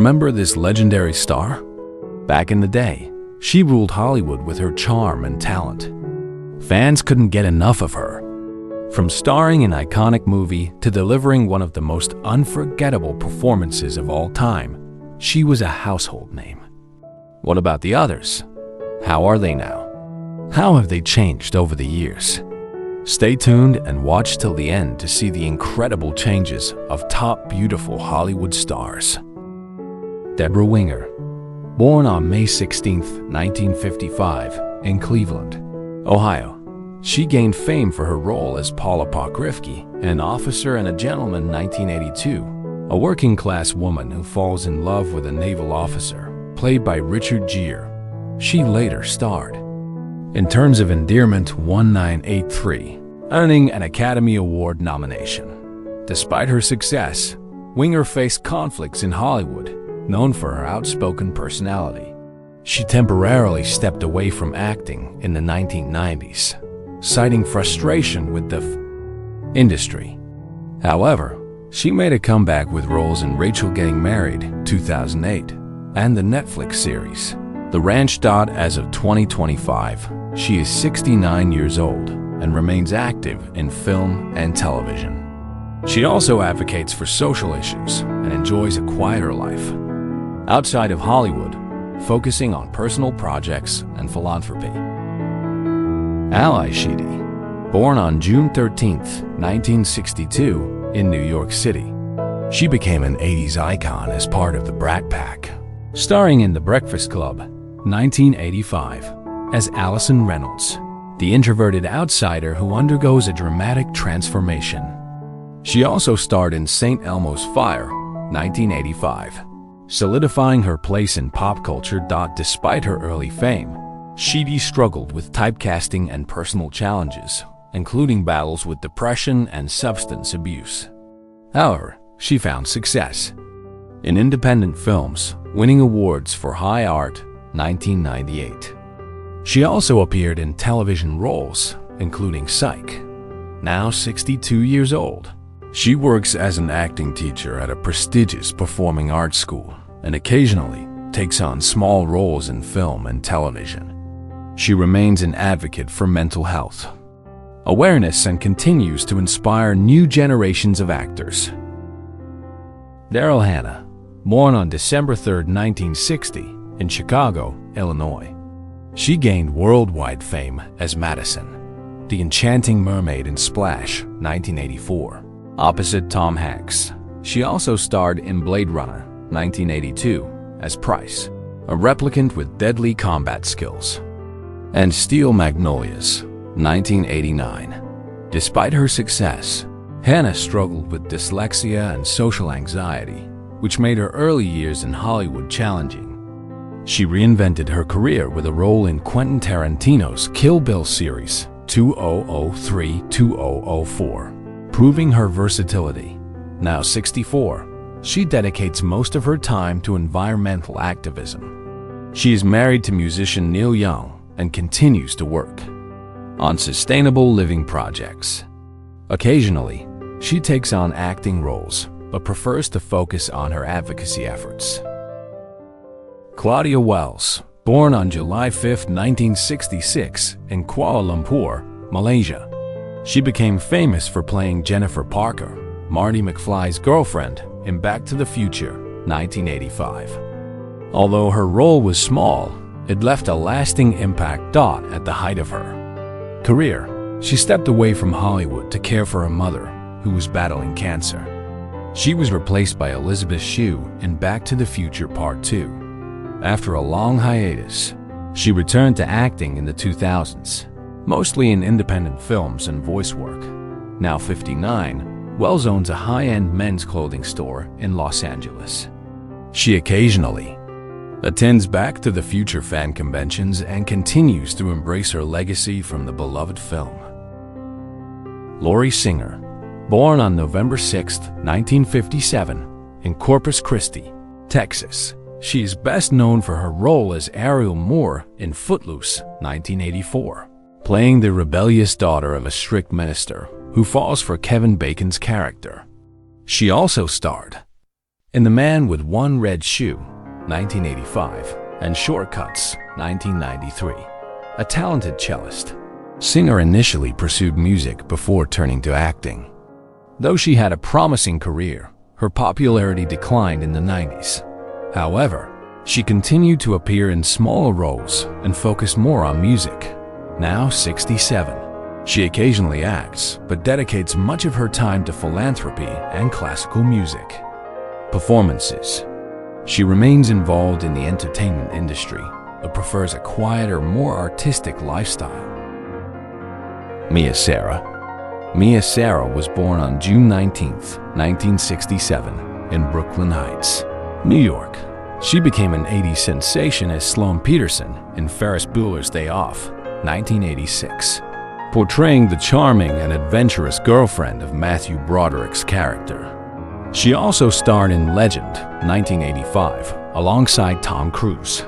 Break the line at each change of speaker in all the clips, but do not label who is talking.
Remember this legendary star? Back in the day, she ruled Hollywood with her charm and talent. Fans couldn't get enough of her. From starring in an iconic movie to delivering one of the most unforgettable performances of all time, she was a household name. What about the others? How are they now? How have they changed over the years? Stay tuned and watch till the end to see the incredible changes of top beautiful Hollywood stars. Debra Winger, born on May 16, 1955, in Cleveland, Ohio. She gained fame for her role as Paula Pokrivky in An Officer and a Gentleman 1982, a working-class woman who falls in love with a naval officer, played by Richard Gere. She later starred in Terms of Endearment 1983, earning an Academy Award nomination. Despite her success, Winger faced conflicts in Hollywood, known for her outspoken personality. She temporarily stepped away from acting in the 1990s, citing frustration with the industry. However, she made a comeback with roles in Rachel Getting Married, 2008, and the Netflix series The Ranch. As of 2025, she is 69 years old and remains active in film and television. She also advocates for social issues and enjoys a quieter life outside of Hollywood, focusing on personal projects and philanthropy. Ally Sheedy, born on June 13, 1962, in New York City. She became an 80s icon as part of the Brat Pack, starring in The Breakfast Club, 1985, as Allison Reynolds, the introverted outsider who undergoes a dramatic transformation. She also starred in St. Elmo's Fire, 1985, solidifying her place in pop culture. Despite her early fame, Sheedy struggled with typecasting and personal challenges, including battles with depression and substance abuse. However, she found success in independent films, winning awards for High Art, 1998. She also appeared in television roles, including Psych. Now 62 years old, she works as an acting teacher at a prestigious performing arts school and occasionally takes on small roles in film and television. She remains an advocate for mental health awareness and continues to inspire new generations of actors. Daryl Hannah, born on December 3, 1960, in Chicago, Illinois. She gained worldwide fame as Madison, the enchanting mermaid in Splash, 1984, opposite Tom Hanks. She also starred in Blade Runner, 1982, as Price, a replicant with deadly combat skills, and Steel Magnolias, 1989. Despite her success, Hannah struggled with dyslexia and social anxiety, which made her early years in Hollywood challenging. She reinvented her career with a role in Quentin Tarantino's Kill Bill series 2003-2004, proving her versatility. Now 64, she dedicates most of her time to environmental activism. She is married to musician Neil Young and continues to work on sustainable living projects. Occasionally, she takes on acting roles, but prefers to focus on her advocacy efforts. Claudia Wells, born on July 5, 1966, in Kuala Lumpur, Malaysia. She became famous for playing Jennifer Parker, Marty McFly's girlfriend, in Back to the Future, 1985. Although her role was small, it left a lasting impact. At the height of her career, she stepped away from Hollywood to care for her mother, who was battling cancer. She was replaced by Elizabeth Shue in Back to the Future Part 2. After a long hiatus, she returned to acting in the 2000s, mostly in independent films and voice work. Now 59, Wells owns a high-end men's clothing store in Los Angeles. She occasionally attends Back to the Future fan conventions and continues to embrace her legacy from the beloved film. Lori Singer, born on November 6, 1957, in Corpus Christi, Texas. She is best known for her role as Ariel Moore in Footloose, 1984, playing the rebellious daughter of a strict minister who falls for Kevin Bacon's character. She also starred In The Man with One Red Shoe, 1985, and Shortcuts, 1993. A talented cellist, Singer initially pursued music before turning to acting. Though she had a promising career, her popularity declined in the 90s. However, she continued to appear in smaller roles and focused more on music. Now 67, she occasionally acts, but dedicates much of her time to philanthropy and classical music. Performances. She remains involved in the entertainment industry, but prefers a quieter, more artistic lifestyle. Mia Sara was born on June 19, 1967, in Brooklyn Heights, New York. She became an 80s sensation as Sloane Peterson in Ferris Bueller's Day Off, 1986, portraying the charming and adventurous girlfriend of Matthew Broderick's character. She also starred in Legend, 1985, alongside Tom Cruise.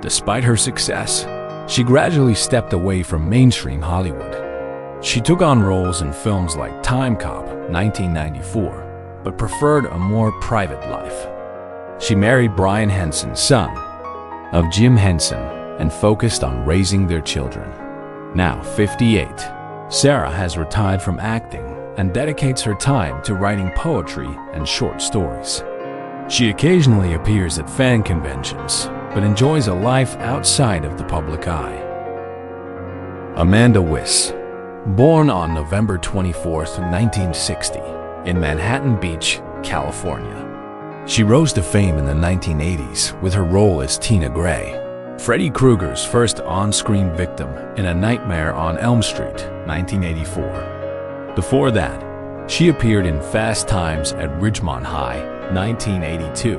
Despite her success, she gradually stepped away from mainstream Hollywood. She took on roles in films like Time Cop, 1994, but preferred a more private life. She married Brian Henson, son of Jim Henson, and focused on raising their children. Now 58, Sara has retired from acting and dedicates her time to writing poetry and short stories. She occasionally appears at fan conventions, but enjoys a life outside of the public eye. Amanda Wyss, born on November 24, 1960, in Manhattan Beach, California. She rose to fame in the 1980s with her role as Tina Gray, Freddy Krueger's first on-screen victim in A Nightmare on Elm Street, 1984. Before that, she appeared in Fast Times at Ridgemont High, 1982,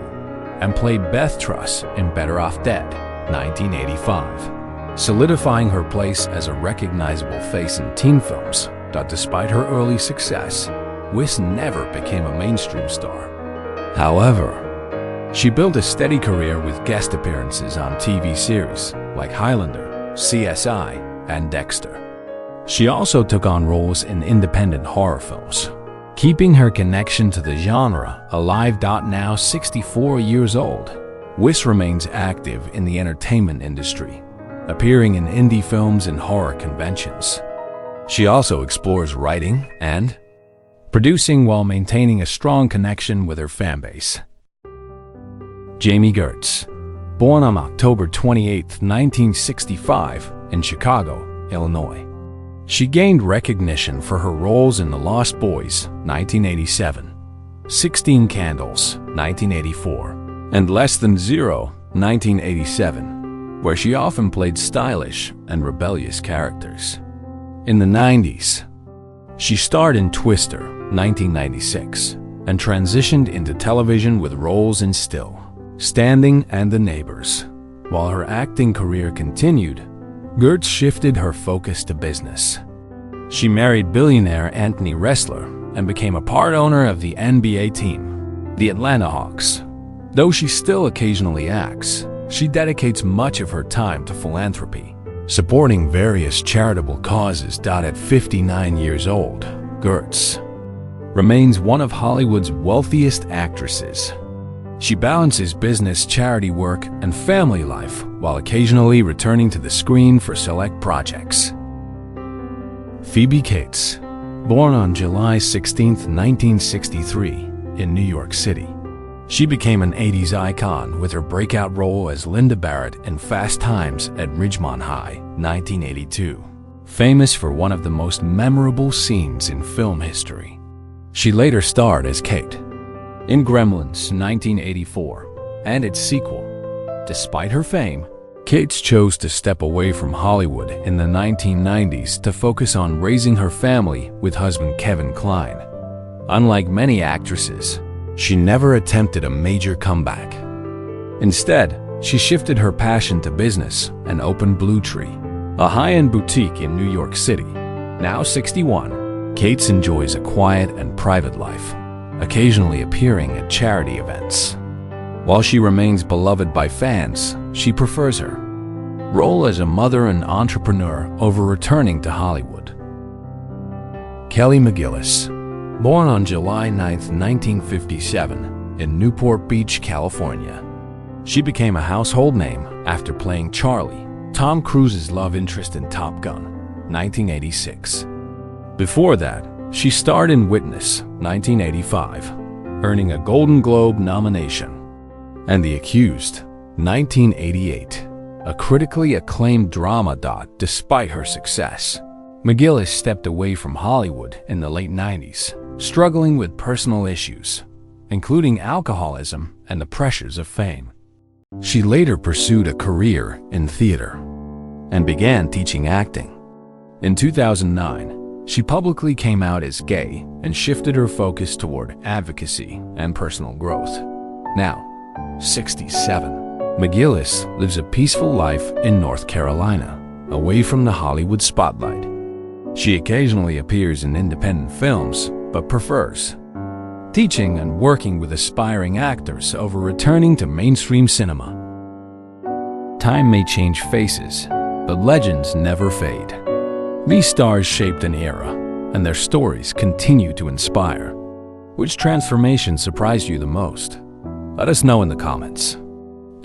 and played Beth Truss in Better Off Dead, 1985, solidifying her place as a recognizable face in teen films. But despite her early success, Wyss never became a mainstream star. However, she built a steady career with guest appearances on TV series like Highlander, CSI, and Dexter. She also took on roles in independent horror films, keeping her connection to the genre alive. Now 64 years old, Wyss remains active in the entertainment industry, appearing in indie films and horror conventions. She also explores writing and producing while maintaining a strong connection with her fanbase. Jami Gertz, born on October 28, 1965, in Chicago, Illinois. She gained recognition for her roles in The Lost Boys, 1987, 16 Candles, 1984, and Less Than Zero, 1987, where she often played stylish and rebellious characters. In the 90s, she starred in Twister, 1996, and transitioned into television with roles in Still, Standing, and The Neighbors. While her acting career continued, Gertz shifted her focus to business. She married billionaire Anthony Ressler and became a part owner of the NBA team, the Atlanta Hawks. Though she still occasionally acts, she dedicates much of her time to philanthropy, supporting various charitable causes. At 59 years old, Gertz remains one of Hollywood's wealthiest actresses. She balances business, charity work, and family life while occasionally returning to the screen for select projects. Phoebe Cates, born on July 16, 1963, in New York City. She became an 80s icon with her breakout role as Linda Barrett in Fast Times at Ridgemont High, 1982, famous for one of the most memorable scenes in film history. She later starred as Kate in Gremlins, 1984, and its sequel. Despite her fame, Cates chose to step away from Hollywood in the 1990s to focus on raising her family with husband Kevin Kline. Unlike many actresses, she never attempted a major comeback. Instead, she shifted her passion to business and opened Blue Tree, a high-end boutique in New York City. Now 61, Cates enjoys a quiet and private life, occasionally appearing at charity events. While she remains beloved by fans, she prefers her role as a mother and entrepreneur over returning to Hollywood. Kelly McGillis, born on July 9, 1957, in Newport Beach, California. She became a household name after playing Charlie, Tom Cruise's love interest in Top Gun, 1986. Before that, she starred in Witness, 1985, earning a Golden Globe nomination, and The Accused, 1988, a critically acclaimed drama. Despite her success, McGillis stepped away from Hollywood in the late 90s, struggling with personal issues, including alcoholism and the pressures of fame. She later pursued a career in theater and began teaching acting. In 2009, she publicly came out as gay and shifted her focus toward advocacy and personal growth. Now, 67, McGillis lives a peaceful life in North Carolina, away from the Hollywood spotlight. She occasionally appears in independent films, but prefers teaching and working with aspiring actors over returning to mainstream cinema. Time may change faces, but legends never fade. These stars shaped an era, and their stories continue to inspire. Which transformation surprised you the most? Let us know in the comments.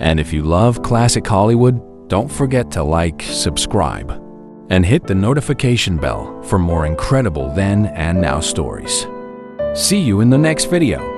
And if you love classic Hollywood, don't forget to like, subscribe, and hit the notification bell for more incredible then and now stories. See you in the next video.